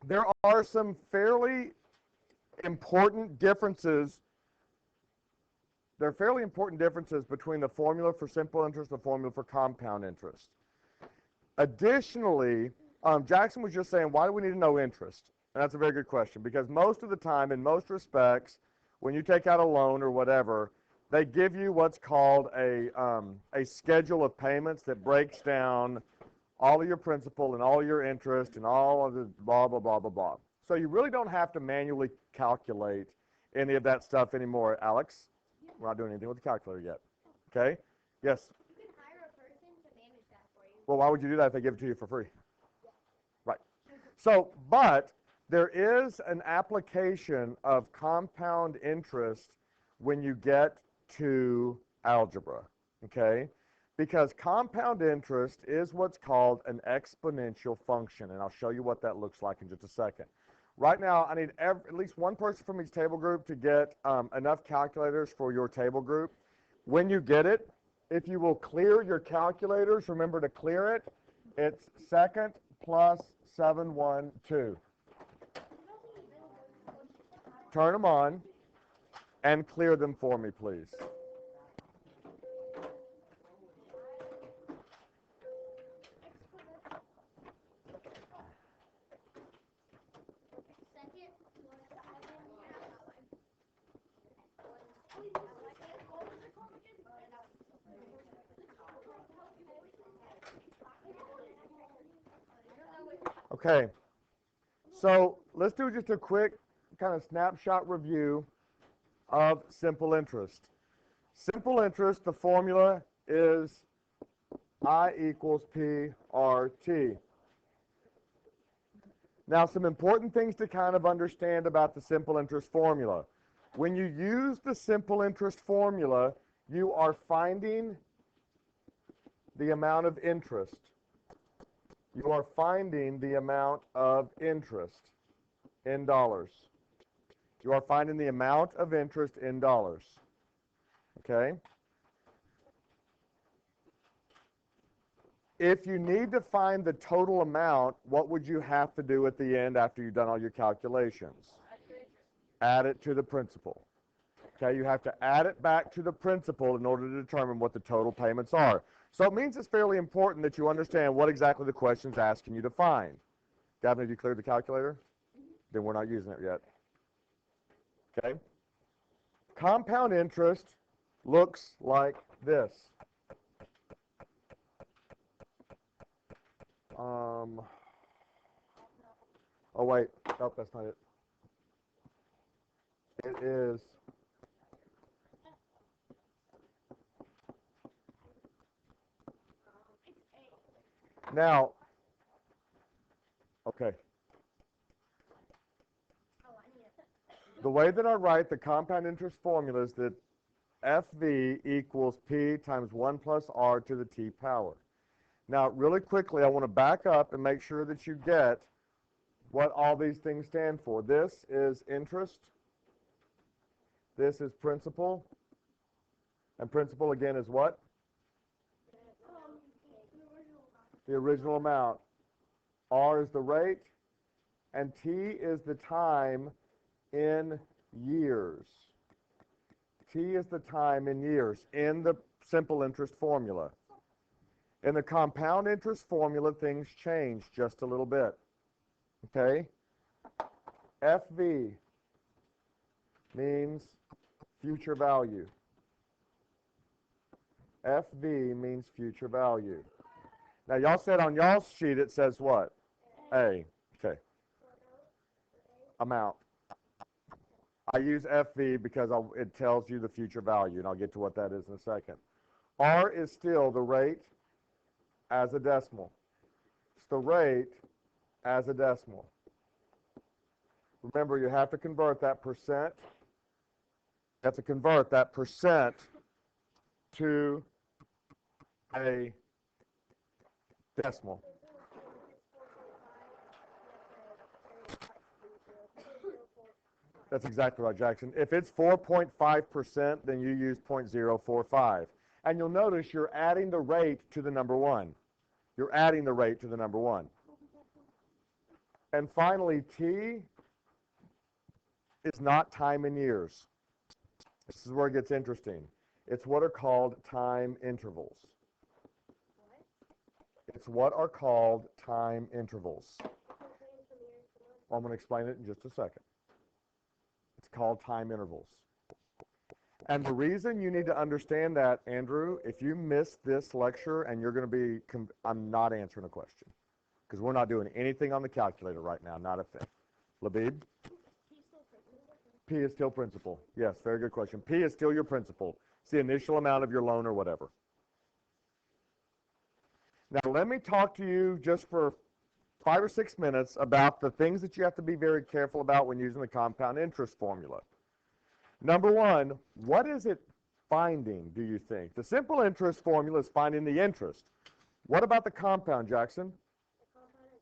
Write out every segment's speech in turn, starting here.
There are some fairly important differences. There are fairly important differences between the formula for simple interest and the formula for compound interest. Additionally, Jackson was just saying, why do we need to know interest? And that's a very good question, because most of the time, in most respects, when you take out a loan or whatever, they give you what's called a schedule of payments that breaks down all of your principal and all your interest and all of the blah, blah, blah, blah, blah. So you really don't have to manually calculate any of that stuff anymore, Alex. We're not doing anything with the calculator yet. Okay? Yes? You can hire a person to manage that for you. Well, why would you do that if they give it to you for free? Right. So, but there is an application of compound interest when you get to algebra, okay? Because compound interest is what's called an exponential function, and I'll show you what that looks like in just a second. Right now, I need at least one person from each table group to get enough calculators for your table group. When you get it, if you will clear your calculators, remember to clear it. It's second plus 712. Turn them on and clear them for me, please. Okay, so let's do just a quick kind of snapshot review of simple interest. Simple interest, the formula is I equals PRT. Now, some important things to kind of understand about the simple interest formula. When you use the simple interest formula, you are finding the amount of interest. You are finding the amount of interest in dollars. You are finding the amount of interest in dollars. Okay? If you need to find the total amount, what would you have to do at the end after you've done all your calculations? Add it to the principal. Okay, you have to add it back to the principal in order to determine what the total payments are. So it means it's fairly important that you understand what exactly the question's asking you to find. Gavin, have you cleared the calculator? Then we're not using it yet. Okay? Compound interest looks like this. Oh wait, nope, that's not it. It is now, okay. The way that I write the compound interest formula is that FV equals P times 1 plus R to the T power. Now, really quickly, I want to back up and make sure that you get what all these things stand for. This is interest. This is principal. And principal, again, is what? The original amount. R is the rate. And T is the time in years. T is the time in years in the simple interest formula. In the compound interest formula, things change just a little bit. Okay? FV means future value. FV means future value. Now, y'all said on y'all's sheet it says what? A. Okay. Amount. I use FV because it tells you the future value, and I'll get to what that is in a second. R is still the rate as a decimal. It's the rate as a decimal. Remember, you have to convert that percent. You have to convert that percent to a decimal. That's exactly right, Jackson. If it's 4.5%, then you use 0.045. And you'll notice you're adding the rate to the number 1. You're adding the rate to the number 1. And finally, T is not time in years. This is where it gets interesting. It's what are called time intervals. It's what are called time intervals. I'm going to explain it in just a second. It's called time intervals. And the reason you need to understand that, Andrew, if you miss this lecture and you're going to be, I'm not answering a question because we're not doing anything on the calculator right now, not a thing. Labib? P is still principal. Yes, very good question. P is still your principal. It's the initial amount of your loan or whatever. Now, let me talk to you just for 5 or 6 minutes about the things that you have to be very careful about when using the compound interest formula. Number one, what is it finding, do you think? The simple interest formula is finding the interest. What about the compound, Jackson? The compound is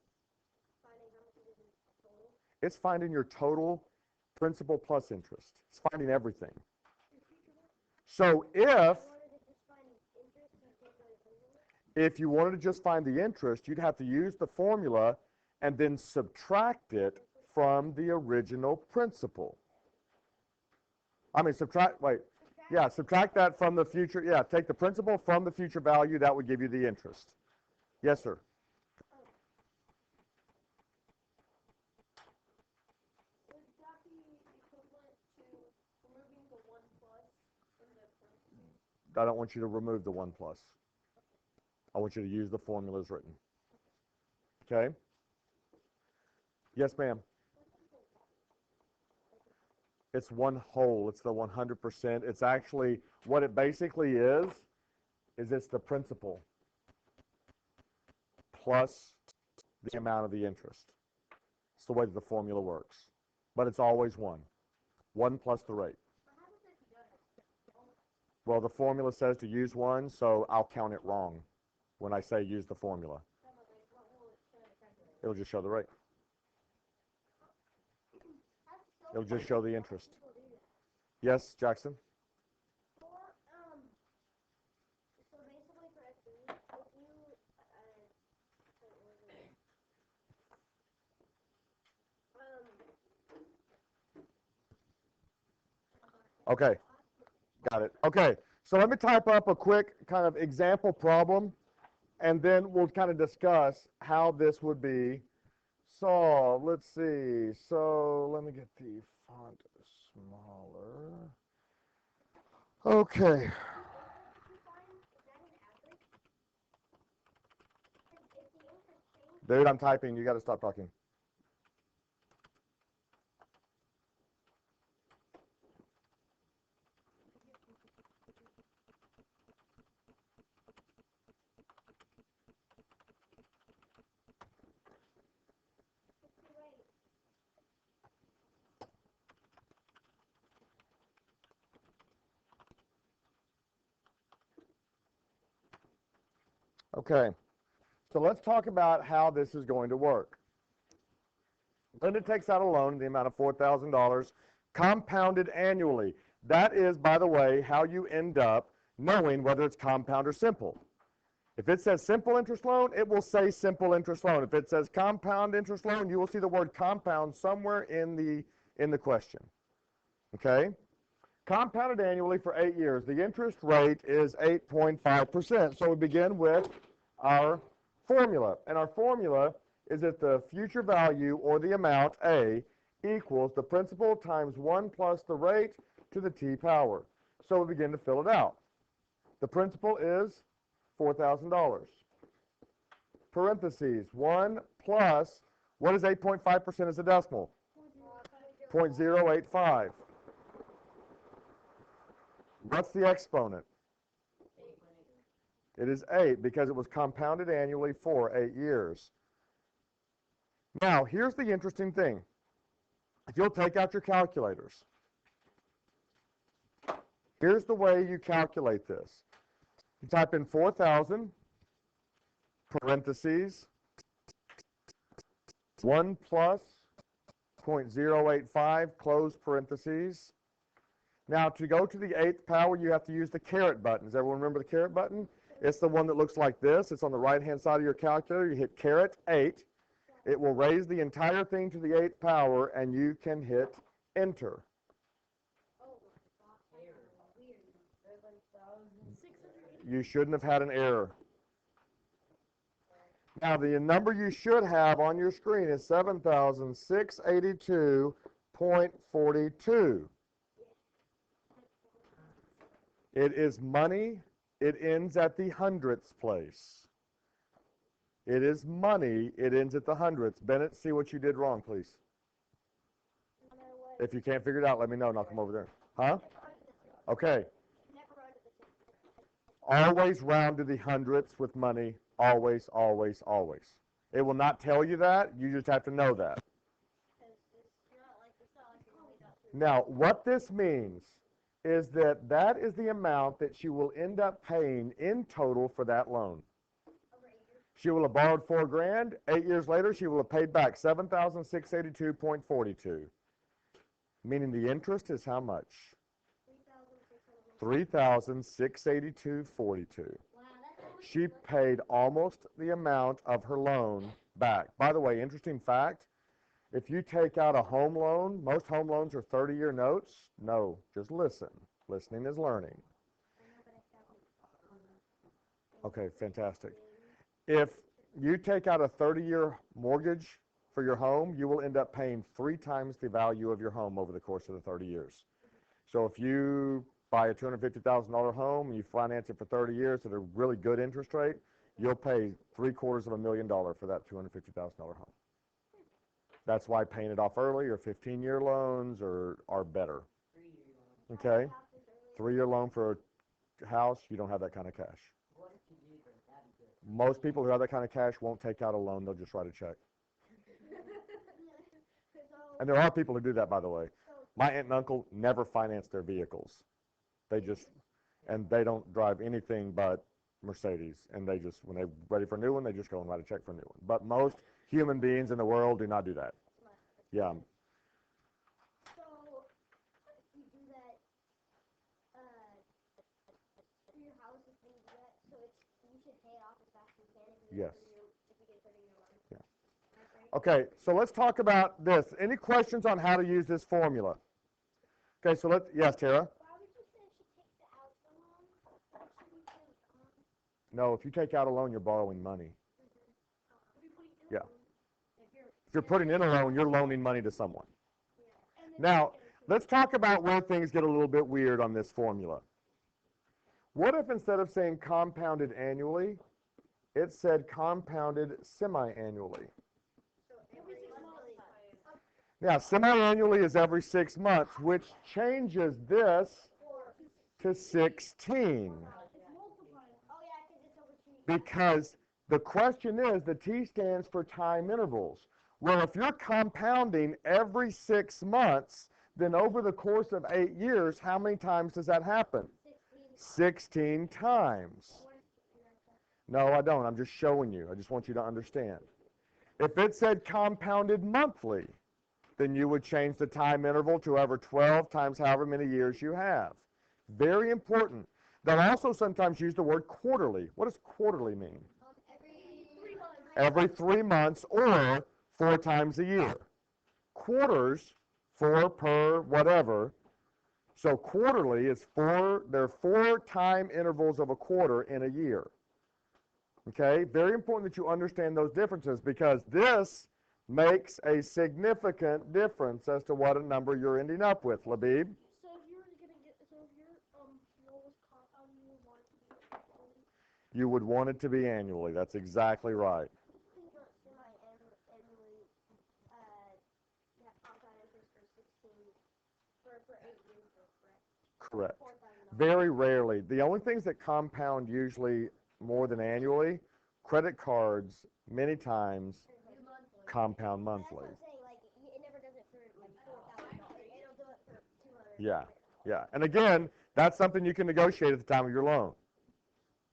finding how much it is in total. It's finding your total principal plus interest. It's finding everything. So if you wanted to just find the interest, you'd have to use the formula and then subtract it from the original principal. I mean, subtract that from the future. Yeah, take the principal from the future value. That would give you the interest. Yes, sir. Would that be equivalent to removing the 1 plus from the parentheses? I don't want you to remove the 1 plus. I want you to use the formula as written. Okay? Yes, ma'am. It's one whole. It's the 100%. It's actually, what it basically is it's the principal plus the amount of the interest. It's the way that the formula works. But it's always 1. 1 plus the rate. Well, the formula says to use 1, so I'll count it wrong when I say use the formula. It'll just show the rate. It'll just show the interest. Yes, Jackson? So basically for SB, if you, Okay, got it. Okay, so let me type up a quick kind of example problem, and then we'll kind of discuss how this would be solved. Let's see. So let me get the font smaller. Okay. Dude, I'm typing. You got to stop talking. Okay, so let's talk about how this is going to work. Linda takes out a loan in the amount of $4,000, compounded annually. That is, by the way, how you end up knowing whether it's compound or simple. If it says simple interest loan, it will say simple interest loan. If it says compound interest loan, you will see the word compound somewhere in the question. Okay? Compounded annually for 8 years. The interest rate is 8.5%. So we begin with our formula. And our formula is that the future value, or the amount, A, equals the principal times 1 plus the rate to the t power. So we begin to fill it out. The principal is $4,000. Parentheses, 1 plus, what is 8.5% as a decimal? 0.085. What's the exponent? It is 8 because it was compounded annually for 8 years. Now, here's the interesting thing. If you'll take out your calculators, here's the way you calculate this. You type in 4,000, parentheses, 1 plus 0.085, close parentheses. Now, to go to the 8th power, you have to use the caret button. Does everyone remember the caret button? It's the one that looks like this. It's on the right-hand side of your calculator. You hit caret 8. It will raise the entire thing to the 8th power, and you can hit enter. You shouldn't have had an error. Now, the number you should have on your screen is 7,682.42. It is money. It ends at the hundredths place. It is money. It ends at the hundredths. Bennett, see what you did wrong, please. If you can't figure it out, let me know, and I'll come over there. Huh? Okay. Always round to the hundredths with money. Always, always, always. It will not tell you that. You just have to know that. Now, what this means is that that is the amount that she will end up paying in total for that loan. She will have borrowed $4 grand. 8 years later, she will have paid back $7,682.42. Meaning the interest is how much? $3,682.42. She paid almost the amount of her loan back. By the way, interesting fact, if you take out a home loan, most home loans are 30-year notes. No, just listen. Listening is learning. Okay, fantastic. If you take out a 30-year mortgage for your home, you will end up paying 3 times the value of your home over the course of the 30 years. So if you buy a $250,000 home and you finance it for 30 years at a really good interest rate, you'll pay $750,000 for that $250,000 home. That's why paying it off early or 15-year loans are better. Okay? 3-year loan for a house, you don't have that kind of cash. Most people who have that kind of cash won't take out a loan, they'll just write a check. And there are people who do that, by the way. My aunt and uncle never finance their vehicles. They don't drive anything but Mercedes. And they just, when they're ready for a new one, they just go and write a check for a new one. But most human beings in the world do not do that. Yeah. So, if you do that, for your house, if you do that, so you should pay it off as fast as you can if you Yes. if you get 30-year loan. Yeah. Okay, so let's talk about this. Any questions on how to use this formula? Okay, so yes, Tara? Why would you say she takes it out the loan? Why should we say, No, if you take out a loan, you're borrowing money. Yeah. If you're putting in a loan, you're loaning money to someone. Now, let's talk about where things get a little bit weird on this formula. What if instead of saying compounded annually, it said compounded semi-annually? Now, semi-annually is every 6 months, which changes this to 16. Because the question is, the T stands for time intervals. Well, if you're compounding every 6 months, then over the course of 8 years, how many times does that happen? 16 times. No, I don't. I'm just showing you. I just want you to understand. If it said compounded monthly, then you would change the time interval to over 12 times however many years you have. Very important. They'll also sometimes use the word quarterly. What does quarterly mean? Every 3 months or 4 times a year. Quarters, 4 per whatever. So quarterly is there are 4 time intervals of a quarter in a year. Okay, very important that you understand those differences because this makes a significant difference as to what a number you're ending up with, Labib. So if you're gonna get, so if your loan was compounding, you would want it to be annually? You would want it to be annually. That's exactly right. Semi-annually, you have compound interest for 8 years, correct? Correct. Very rarely. The only things that compound usually more than annually, credit cards many times compound monthly. That's what I'm saying, like, it never does it for like $4,000. It'll do it for $200. Yeah, yeah. And again, that's something you can negotiate at the time of your loan.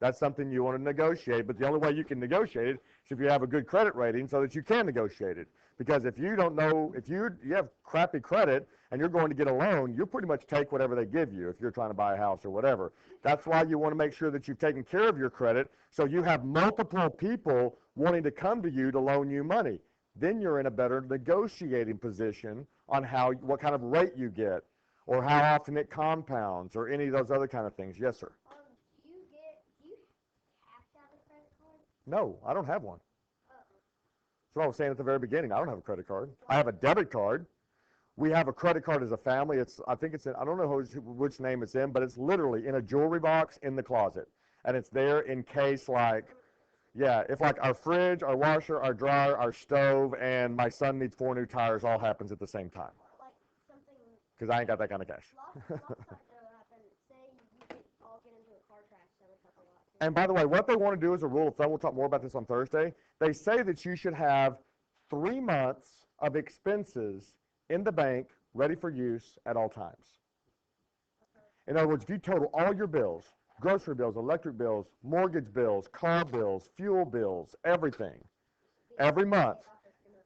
That's something you want to negotiate, but the only way you can negotiate it is if you have a good credit rating so that you can negotiate it. Because if you don't know, if you have crappy credit and you're going to get a loan, you pretty much take whatever they give you if you're trying to buy a house or whatever. That's why you want to make sure that you've taken care of your credit so you have multiple people wanting to come to you to loan you money. then you're in a better negotiating position on what kind of rate you get, or how often it compounds, or any of those other kind of things. Yes, sir. Do you cash out a credit card? No, I don't have one. Uh-oh. That's what I was saying at the very beginning. I don't have a credit card. I have a debit card. We have a credit card as a family. I think it's in, I don't know which name it's in, but it's literally in a jewelry box in the closet. And it's there in case, like, yeah, if like our fridge, our washer, our dryer, our stove, and my son needs 4 new tires all happens at the same time. Like something. Because I ain't got that kind of cash. Lots that happen. Say you could all get into a car crash, that would help a lot. And by the way, what they want to do as a rule of thumb, we'll talk more about this on Thursday, they say that you should have 3 months of expenses in the bank ready for use at all times. In other words, if you total all your bills, grocery bills, electric bills, mortgage bills, car bills, fuel bills, everything, every month,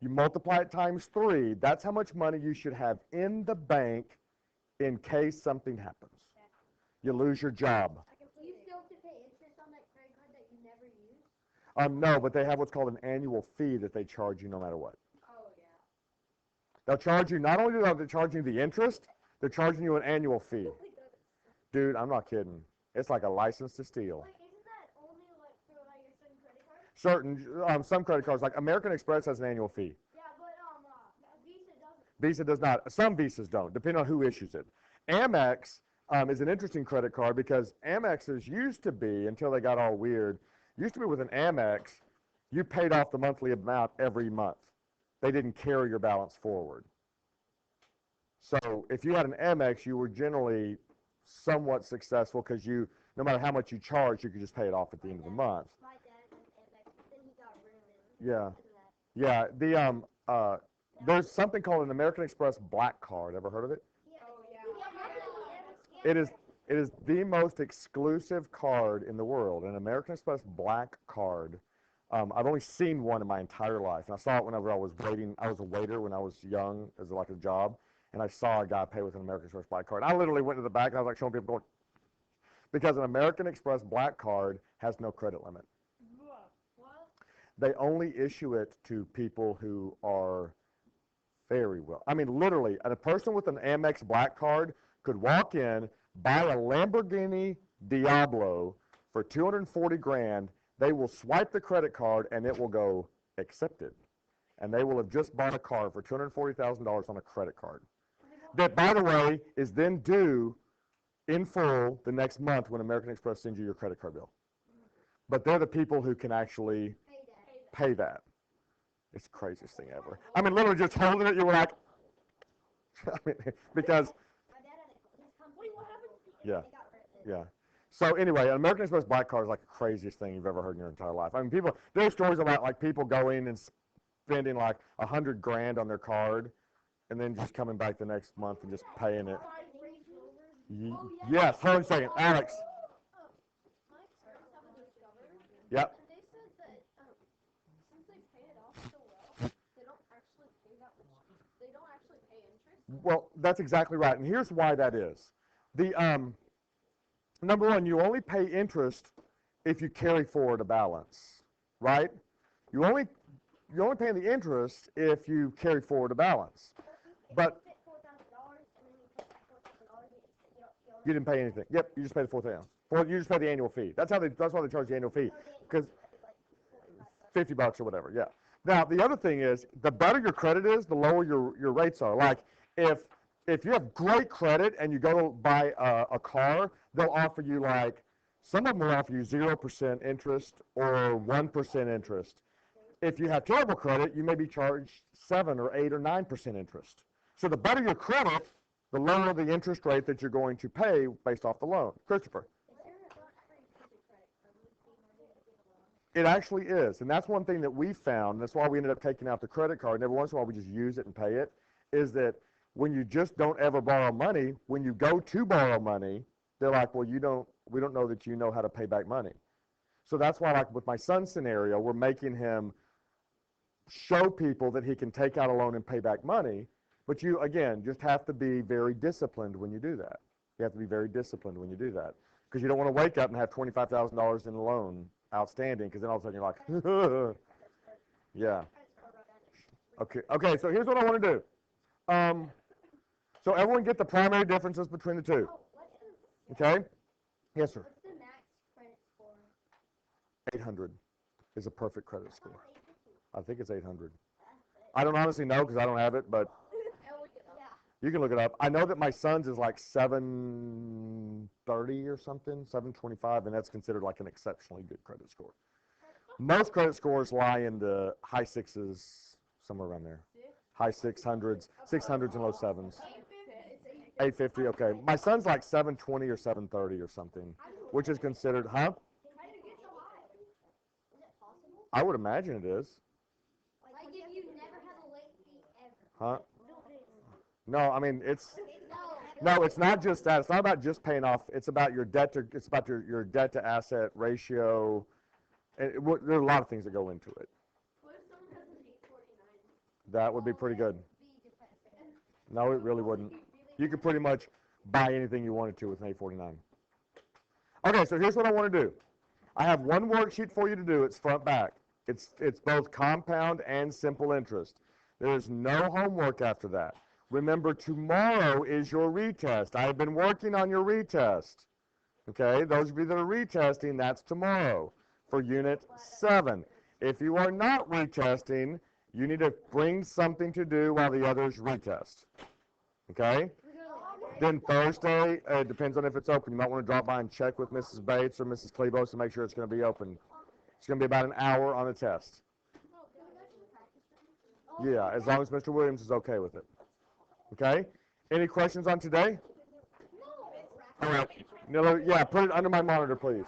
you multiply it times 3, that's how much money you should have in the bank in case something happens. You lose your job. Do you still have to pay interest on that credit card that you never use? No, but they have what's called an annual fee that they charge you no matter what. Oh, yeah. They'll charge you, not only are they charging the interest, they're charging you an annual fee. Dude, I'm not kidding. It's like a license to steal. Wait, isn't that only like for like your certain credit cards? Some credit cards, like American Express has an annual fee. Yeah, but Visa doesn't. Visa does not. Some Visas don't, depending on who issues it. Amex is an interesting credit card because Amex's used to be, until they got all weird, used to be with an Amex, you paid off the monthly amount every month. They didn't carry your balance forward. So if you had an Amex, you were generally somewhat successful because no matter how much you charged, you could just pay it off at the end of the month. My dad had Amex, but then he got rid of it. Yeah. Yeah. There's something called an American Express Black Card. Ever heard of it? Yeah. It is the most exclusive card in the world, an American Express Black Card. I've only seen one in my entire life, and I saw it whenever I was waiting. I was a waiter when I was young, as like a job, and I saw a guy pay with an American Express Black Card. I literally went to the back and I was like showing people going, because an American Express Black Card has no credit limit. What? They only issue it to people who are very well. I mean, literally, a person with an Amex Black Card could walk in, buy a Lamborghini Diablo for 240 grand. They will swipe the credit card and it will go accepted. And they will have just bought a car for $240,000 on a credit card. That, by the way, is then due in full the next month when American Express sends you your credit card bill. But they're the people who can actually pay that. It's the craziest thing ever. I mean, literally just holding it, you were like, I mean, because, My dad had his company. Wait, what happened? yeah, They got rid of it. yeah. So anyway, an American Express Black Card is like the craziest thing you've ever heard in your entire life. I mean, there's stories about like people going and spending like 100 grand on their card and then just coming back the next month and just paying it. Yes, hold on a second. Alex. My parents have a Discover. Yep. And they said that since they pay it off so well, they don't actually pay that much. They don't actually pay interest. Well, that's exactly right. And here's why that is. Number one, you only pay interest if you carry forward a balance, right? You only pay the interest if you carry forward a balance. But you didn't pay anything. Yep, you just pay the $4,000. You just pay the annual fee. That's why they charge the annual fee, because $50 or whatever. Yeah. Now the other thing is, the better your credit is, the lower your rates are. Like if you have great credit and you go to buy a car, they'll offer you like, some of them will offer you 0% interest or 1% interest. If you have terrible credit, you may be charged 7 or 8 or 9% interest. So the better your credit, the lower the interest rate that you're going to pay based off the loan. Christopher. It actually is, and that's one thing that we found. That's why we ended up taking out the credit card, and every once in a while we just use it and pay it, is that when you just don't ever borrow money, when you go to borrow money, they're like, well, we don't know that you know how to pay back money. So that's why, like with my son's scenario, we're making him show people that he can take out a loan and pay back money, but you, again, just have to be very disciplined when you do that. You have to be very disciplined when you do that, because you don't want to wake up and have $25,000 in a loan outstanding, because then all of a sudden you're like, yeah. Okay, so here's what I want to do. So everyone get the primary differences between the two. Oh, Okay? Yes, sir. what's the max credit score? 800 is a perfect credit score. 850. I think it's 800. I don't honestly know because I don't have it, but Yeah. you can look it up. I know that my son's is like 730 or something, 725, and that's considered like an exceptionally good credit score. Most credit scores lie in the high sixes, somewhere around there. High 600s, 600s and low sevens. 850, okay. My son's like 720 or 730 or something, which is considered, huh? How do you get so high? Is it possible? I would imagine it is. Like if you never had a late fee ever. Huh? No, I mean, it's, No. no, it's not just that. It's not about just paying off. It's about your debt to, it's about your debt to asset ratio. There are a lot of things that go into it. What if someone has an 849? That would be pretty good. Be depressing. No, it really wouldn't. You could pretty much buy anything you wanted to with an 849. Okay, so here's what I want to do. I have one worksheet for you to do. It's front back. It's both compound and simple interest. There is no homework after that. Remember, tomorrow is your retest. I have been working on your retest. Okay, those of you that are retesting, that's tomorrow for Unit 7. If you are not retesting, you need to bring something to do while the others retest. Okay? Then Thursday, it depends on if it's open. You might want to drop by and check with Mrs. Bates or Mrs. Klebos to make sure it's going to be open. It's going to be about an hour on the test. Yeah, as long as Mr. Williams is okay with it. Okay? Any questions on today? All right. Yeah, put it under my monitor, please.